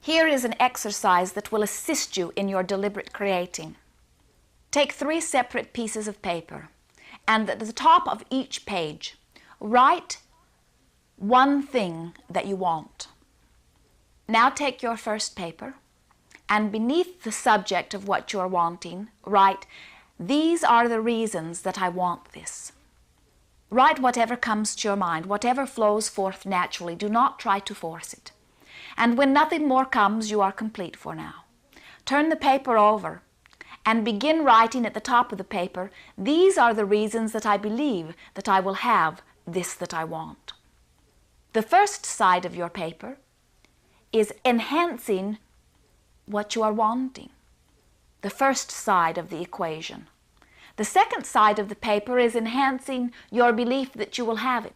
Here is an exercise that will assist you in your deliberate creating. Take 3 separate pieces of paper, and at the top of each page, write one thing that you want. Now take your first paper, and beneath the subject of what you are wanting, write, "These are the reasons that I want this." Write whatever comes to your mind, whatever flows forth naturally. Do not try to force it. And when nothing more comes, you are complete for now. Turn the paper over and begin writing at the top of the paper, "These are the reasons that I believe that I will have this that I want." The first side of your paper is enhancing what you are wanting. The first side of the equation. The second side of the paper is enhancing your belief that you will have it.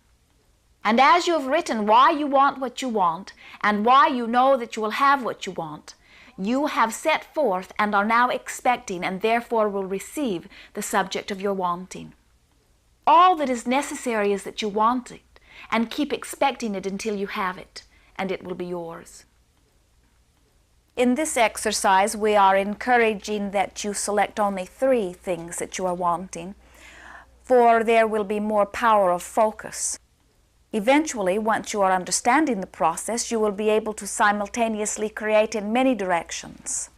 And as you have written why you want what you want and why you know that you will have what you want, you have set forth and are now expecting and therefore will receive the subject of your wanting. All that is necessary is that you want it and keep expecting it until you have it, and it will be yours. In this exercise, we are encouraging that you select only 3 things that you are wanting, for there will be more power of focus. Eventually, once you are understanding the process, you will be able to simultaneously create in many directions.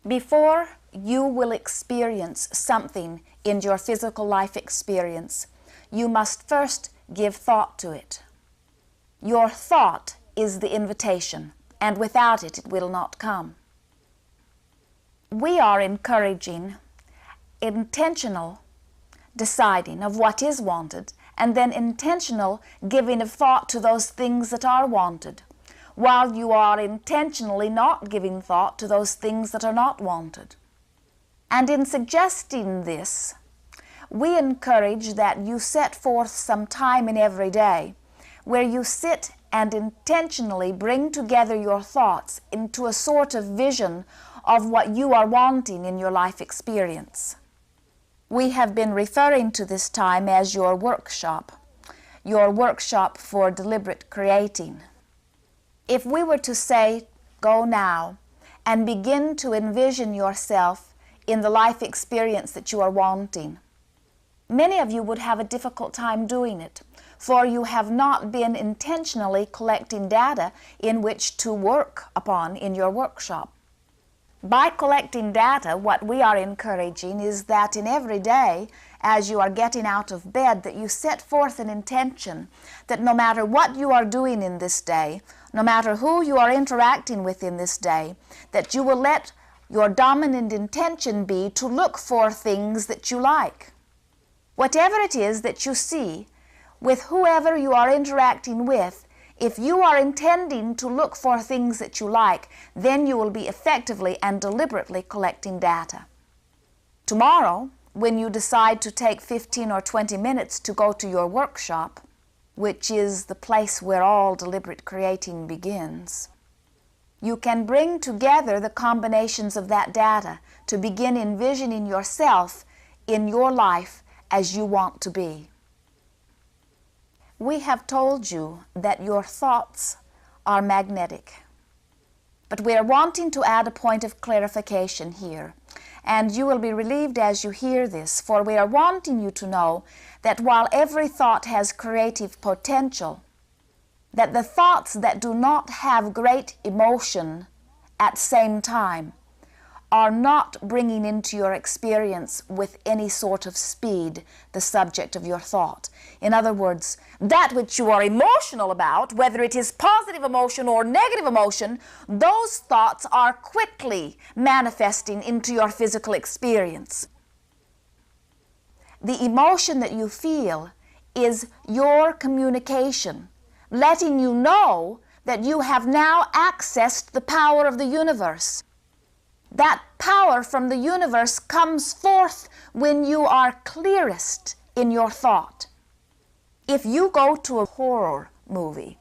Before you will experience something in your physical life experience, you must first give thought to it. Your thought is the invitation, and without it, it will not come. We are encouraging intentional deciding of what is wanted, and then intentional giving of thought to those things that are wanted, while you are intentionally not giving thought to those things that are not wanted. And in suggesting this, we encourage that you set forth some time in every day where you sit and intentionally bring together your thoughts into a sort of vision of what you are wanting in your life experience. We have been referring to this time as your workshop for deliberate creating. If we were to say, go now and begin to envision yourself in the life experience that you are wanting, many of you would have a difficult time doing it, for you have not been intentionally collecting data in which to work upon in your workshop. By collecting data, what we are encouraging is that in every day, as you are getting out of bed, that you set forth an intention that no matter what you are doing in this day, no matter who you are interacting with in this day, that you will let your dominant intention be to look for things that you like. Whatever it is that you see, with whoever you are interacting with, if you are intending to look for things that you like, then you will be effectively and deliberately collecting data. Tomorrow, when you decide to take 15 or 20 minutes to go to your workshop, which is the place where all deliberate creating begins, you can bring together the combinations of that data to begin envisioning yourself in your life as you want to be. We have told you that your thoughts are magnetic, but we are wanting to add a point of clarification here, and you will be relieved as you hear this, for we are wanting you to know that while every thought has creative potential, that the thoughts that do not have great emotion at same time are not bringing into your experience with any sort of speed the subject of your thought. In other words, that which you are emotional about, whether it is positive emotion or negative emotion, those thoughts are quickly manifesting into your physical experience. The emotion that you feel is your communication, letting you know that you have now accessed the power of the universe. That power from the universe comes forth when you are clearest in your thought. If you go to a horror movie,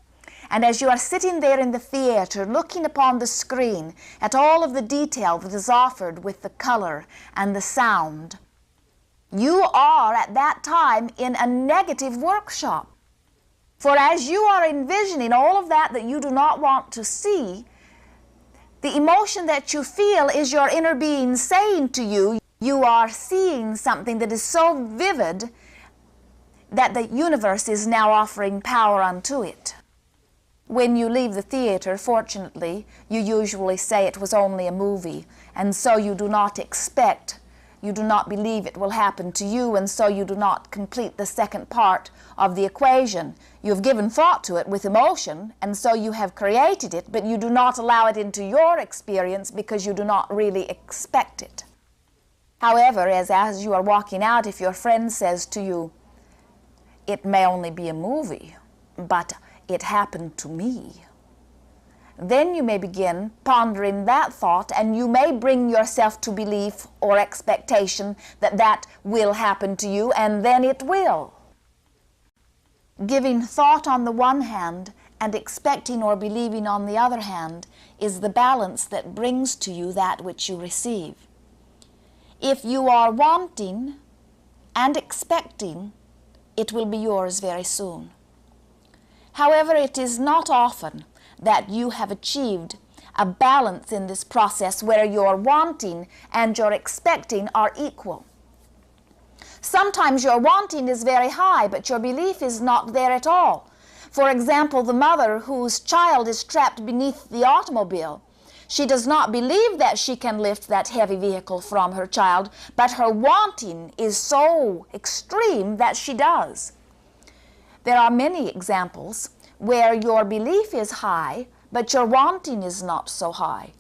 and as you are sitting there in the theater looking upon the screen at all of the detail that is offered with the color and the sound, you are at that time in a negative workshop. For as you are envisioning all of that that you do not want to see, the emotion that you feel is your inner being saying to you, you are seeing something that is so vivid that the universe is now offering power unto it. When you leave the theater, fortunately, you usually say it was only a movie, and so you do not expect, you do not believe it will happen to you, and so you do not complete the second part of the equation. You have given thought to it with emotion, and so you have created it, but you do not allow it into your experience because you do not really expect it. However, as you are walking out, if your friend says to you, it may only be a movie, but it happened to me, then you may begin pondering that thought, and you may bring yourself to belief or expectation that that will happen to you, and then it will. Giving thought on the one hand and expecting or believing on the other hand is the balance that brings to you that which you receive. If you are wanting and expecting, it will be yours very soon. However, it is not often that you have achieved a balance in this process where your wanting and your expecting are equal. Sometimes your wanting is very high, but your belief is not there at all. For example, the mother whose child is trapped beneath the automobile. She does not believe that she can lift that heavy vehicle from her child, but her wanting is so extreme that she does. There are many examples where your belief is high, but your wanting is not so high.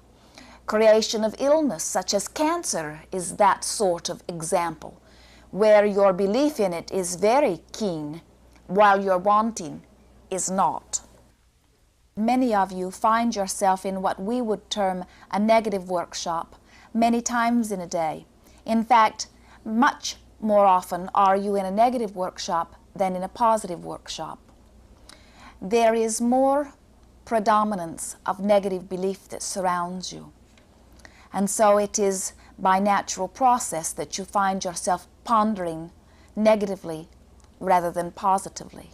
Creation of illness, such as cancer, is that sort of example, where your belief in it is very keen, while your wanting is not. Many of you find yourself in what we would term a negative workshop many times in a day. In fact, much more often are you in a negative workshop than in a positive workshop. There is more predominance of negative belief that surrounds you. And so it is by natural process that you find yourself pondering negatively rather than positively.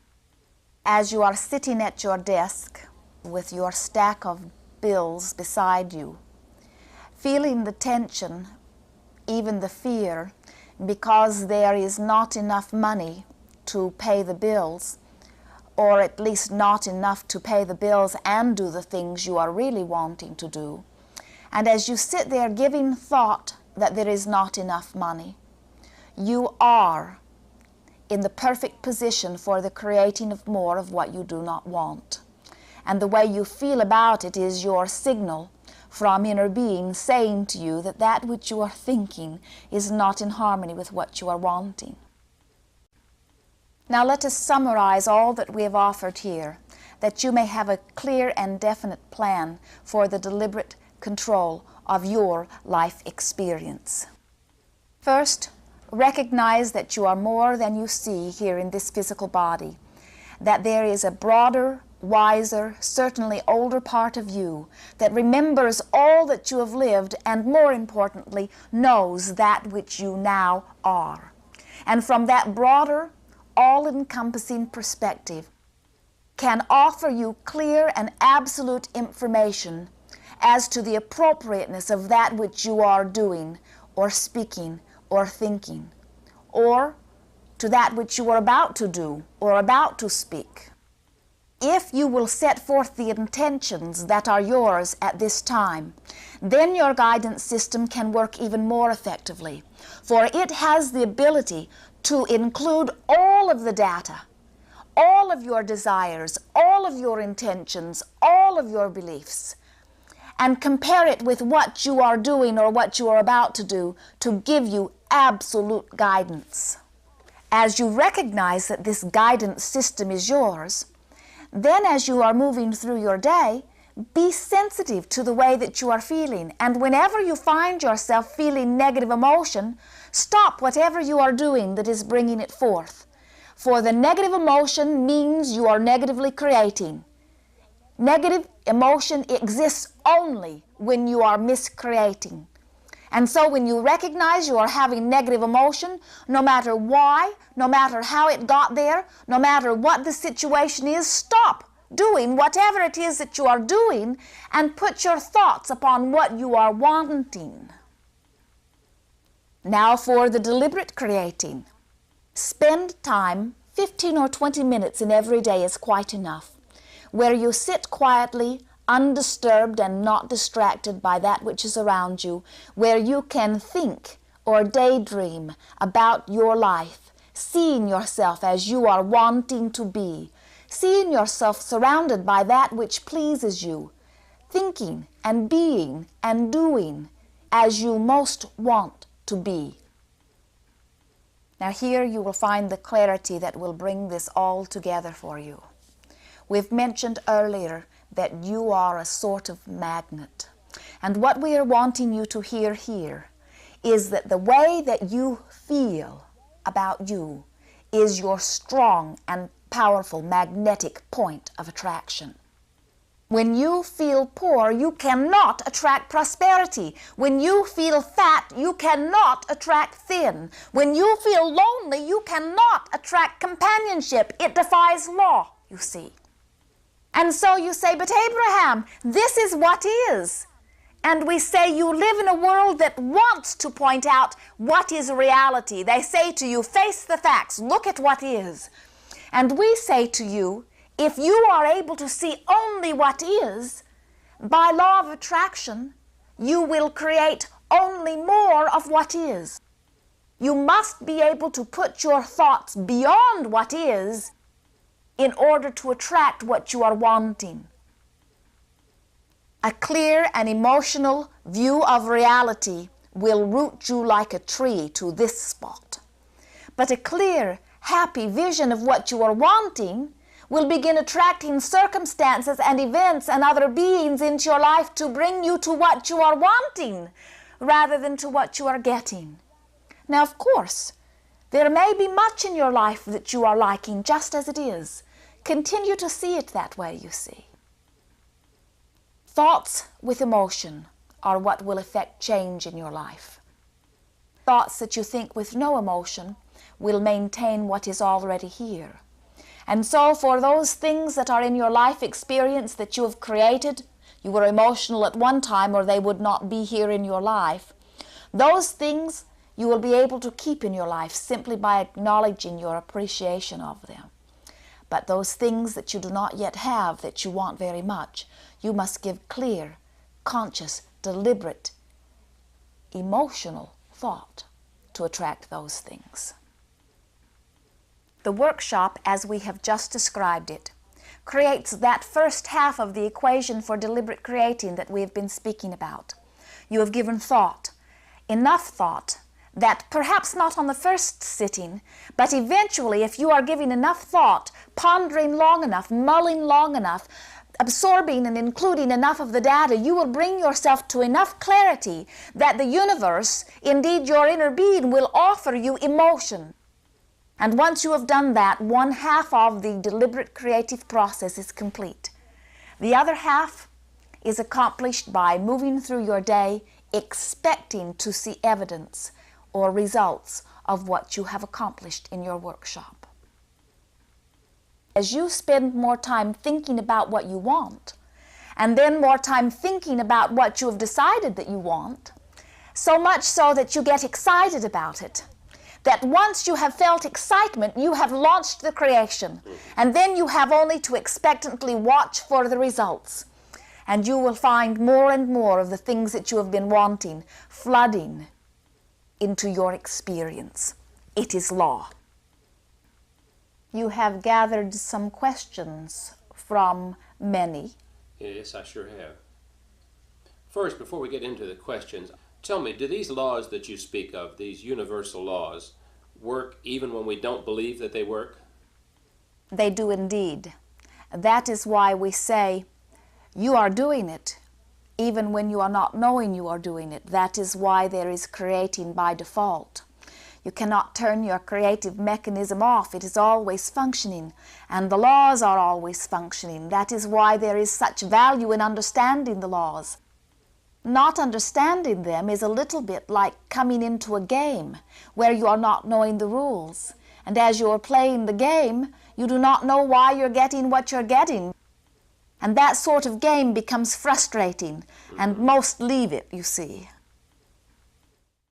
As you are sitting at your desk with your stack of bills beside you, feeling the tension, even the fear, because there is not enough money to pay the bills, or at least not enough to pay the bills and do the things you are really wanting to do. And as you sit there giving thought that there is not enough money, you are in the perfect position for the creating of more of what you do not want. And the way you feel about it is your signal from inner being saying to you that that which you are thinking is not in harmony with what you are wanting. Now let us summarize all that we have offered here, that you may have a clear and definite plan for the deliberate control of your life experience. First, recognize that you are more than you see here in this physical body, that there is a broader, wiser, certainly older part of you that remembers all that you have lived and, more importantly, knows that which you now are. And from that broader, all-encompassing perspective can offer you clear and absolute information as to the appropriateness of that which you are doing or speaking or thinking, or to that which you are about to do or about to speak. If you will set forth the intentions that are yours at this time, then your guidance system can work even more effectively, for it has the ability to include all of the data, all of your desires, all of your intentions, all of your beliefs, and compare it with what you are doing or what you are about to do to give you absolute guidance. As you recognize that this guidance system is yours, then as you are moving through your day, be sensitive to the way that you are feeling. And whenever you find yourself feeling negative emotion, stop whatever you are doing that is bringing it forth. For the negative emotion means you are negatively creating. Negative emotion exists only when you are miscreating. And so when you recognize you are having negative emotion, no matter why, no matter how it got there, no matter what the situation is, stop doing whatever it is that you are doing and put your thoughts upon what you are wanting. Now for the deliberate creating. Spend time, 15 or 20 minutes in every day is quite enough, where you sit quietly, undisturbed and not distracted by that which is around you, where you can think or daydream about your life, seeing yourself as you are wanting to be, seeing yourself surrounded by that which pleases you, thinking and being and doing as you most want to be. Now here you will find the clarity that will bring this all together for you. We've mentioned earlier that you are a sort of magnet. And what we are wanting you to hear here is that the way that you feel about you is your strong and powerful magnetic point of attraction. When you feel poor, you cannot attract prosperity. When you feel fat, you cannot attract thin. When you feel lonely, you cannot attract companionship. It defies law, you see. And so you say, but Abraham, this is what is. And we say you live in a world that wants to point out what is reality. They say to you, face the facts, look at what is. And we say to you, if you are able to see only what is, by law of attraction, you will create only more of what is. You must be able to put your thoughts beyond what is in order to attract what you are wanting. A clear and emotional view of reality will root you like a tree to this spot. But a clear, happy vision of what you are wanting will begin attracting circumstances and events and other beings into your life to bring you to what you are wanting rather than to what you are getting. Now, of course, there may be much in your life that you are liking just as it is. Continue to see it that way, you see. Thoughts with emotion are what will effect change in your life. Thoughts that you think with no emotion will maintain what is already here. And so for those things that are in your life experience that you have created, you were emotional at one time or they would not be here in your life, those things you will be able to keep in your life simply by acknowledging your appreciation of them. But those things that you do not yet have, that you want very much, you must give clear, conscious, deliberate, emotional thought to attract those things. The workshop, as we have just described it, creates that first half of the equation for deliberate creating that we have been speaking about. You have given thought, enough thought, that perhaps not on the first sitting, but eventually if you are giving enough thought, pondering long enough, mulling long enough, absorbing and including enough of the data, you will bring yourself to enough clarity that the universe, indeed your inner being, will offer you emotion. And once you have done that, one half of the deliberate creative process is complete. The other half is accomplished by moving through your day expecting to see evidence or results of what you have accomplished in your workshop. As you spend more time thinking about what you want, and then more time thinking about what you have decided that you want, so much so that you get excited about it, that once you have felt excitement, you have launched the creation, and then you have only to expectantly watch for the results. And you will find more and more of the things that you have been wanting flooding into your experience. It is law. You have gathered some questions from many. Yes, I sure have. First, before we get into the questions, tell me, do these laws that you speak of, these universal laws, work even when we don't believe that they work? They do indeed. That is why we say, you are doing it, even when you are not knowing you are doing it. That is why there is creating by default. You cannot turn your creative mechanism off. It is always functioning, and the laws are always functioning. That is why there is such value in understanding the laws. Not understanding them is a little bit like coming into a game where you are not knowing the rules. And as you are playing the game, you do not know why you're getting what you're getting. And that sort of game becomes frustrating, and most leave it, you see.